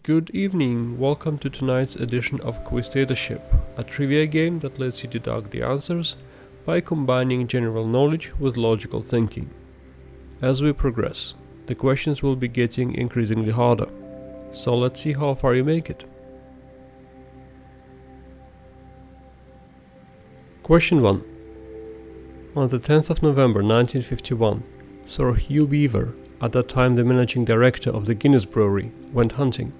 Good evening, welcome to tonight's edition of Quiztatorship, a trivia game that lets you deduct the answers by combining general knowledge with logical thinking. As we progress, the questions will be getting increasingly harder, so let's see how far you make it. Question 1. On the 10th of November 1951, Sir Hugh Beaver, at that time the managing director of the Guinness brewery, went hunting.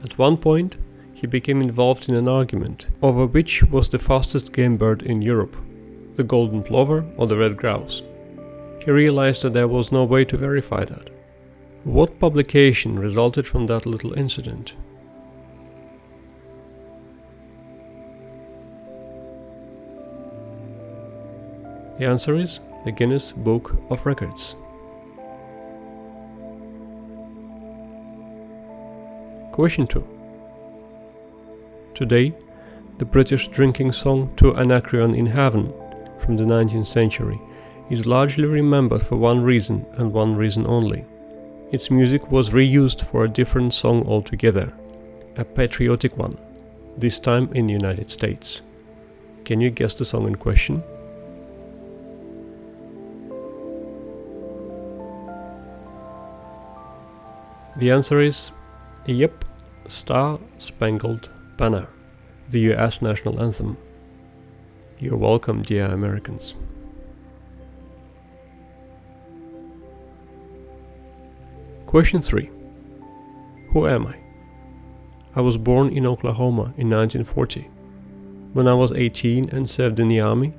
At one point, he became involved in an argument over which was the fastest game bird in Europe, the golden plover or the red grouse. He realized that there was no way to verify that. What publication resulted from that little incident? The answer is the Guinness Book of Records. Question 2. Today, the British drinking song To Anacreon in Heaven from the 19th century is largely remembered for one reason and one reason only. Its music was reused for a different song altogether, a patriotic one, this time in the United States. Can you guess the song in question? The answer is, yep, Star Spangled Banner, the US National Anthem. You're welcome, dear Americans. Question 3. Who am I? I was born in Oklahoma in 1940. When I was 18 and served in the army,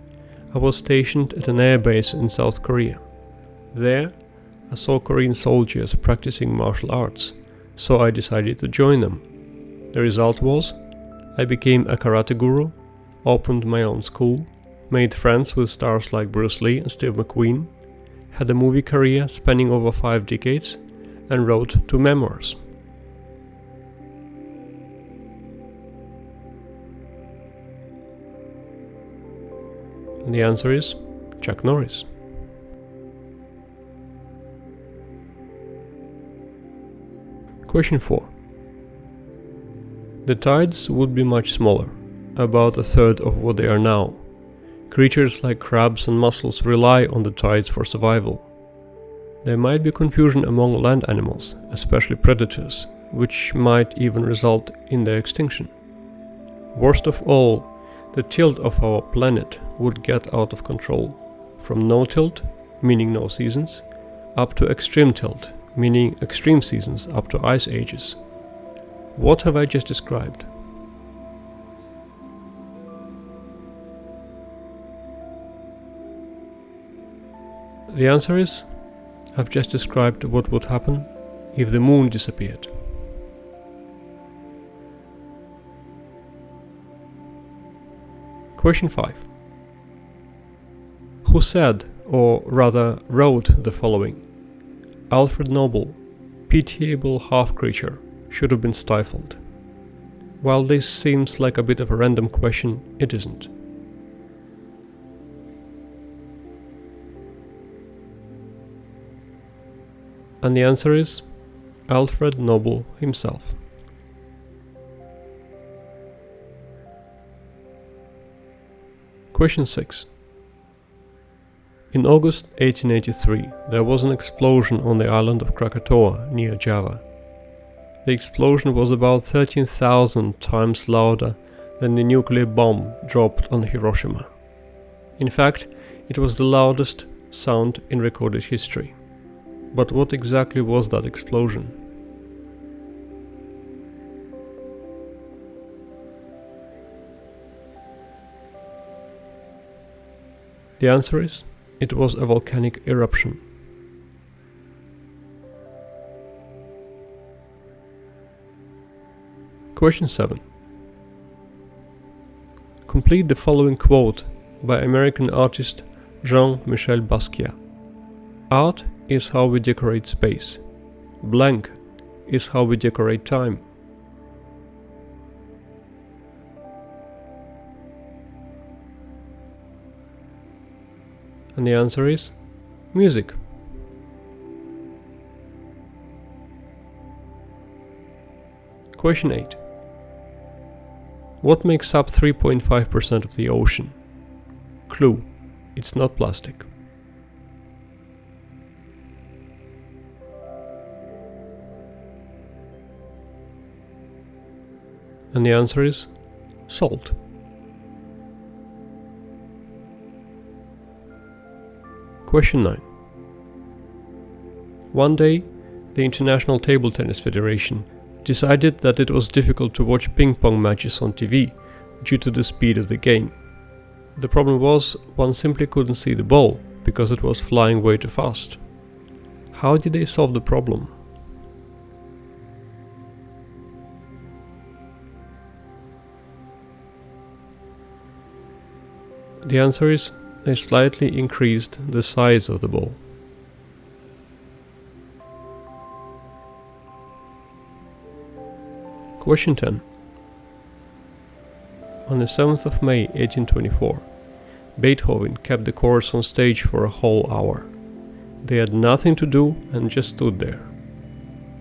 I was stationed at an air base in South Korea. There, I saw Korean soldiers practicing martial arts, so I decided to join them. The result was, I became a karate guru, opened my own school, made friends with stars like Bruce Lee and Steve McQueen, had a movie career spanning over 5 decades, and wrote 2 memoirs. And the answer is Chuck Norris. Question 4. The tides would be much smaller, about a third of what they are now. Creatures like crabs and mussels rely on the tides for survival. There might be confusion among land animals, especially predators, which might even result in their extinction. Worst of all, the tilt of our planet would get out of control, from no tilt, meaning no seasons, up to extreme tilt, meaning extreme seasons up to ice ages. What have I just described? The answer is, I've just described what would happen if the moon disappeared. Question 5. Who said, or rather wrote, the following? Alfred Noble, pitiable half-creature, should have been stifled. While this seems like a bit of a random question, it isn't. And the answer is Alfred Noble himself. Question 6. In August 1883, there was an explosion on the island of Krakatoa, near Java. The explosion was about 13,000 times louder than the nuclear bomb dropped on Hiroshima. In fact, it was the loudest sound in recorded history. But what exactly was that explosion? The answer is, it was a volcanic eruption. Question 7. Complete the following quote by American artist Jean-Michel Basquiat. Art is how we decorate space. Blank is how we decorate time. And the answer is music. Question 8. What makes up 3.5% of the ocean? Clue: it's not plastic. And the answer is salt. Question 9. One day, the International Table Tennis Federation decided that it was difficult to watch ping pong matches on TV due to the speed of the game. The problem was, one simply couldn't see the ball because it was flying way too fast. How did they solve the problem? The answer is, they slightly increased the size of the ball. Question 10. On the 7th of May 1824, Beethoven kept the chorus on stage for a whole hour. They had nothing to do and just stood there.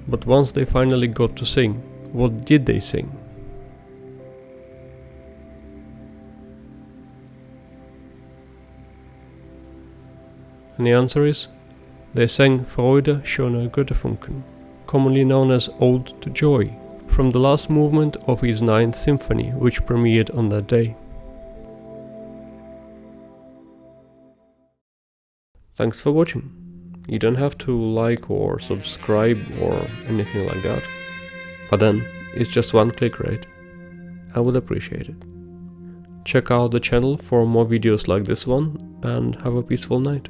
But once they finally got to sing, what did they sing? And the answer is, they sang Freude schöner Götterfunken, commonly known as Ode to Joy, from the last movement of his 9th symphony, which premiered on that day. Thanks for watching. You don't have to like or subscribe or anything like that. But then, it's just one click, right? I would appreciate it. Check out the channel for more videos like this one, and have a peaceful night.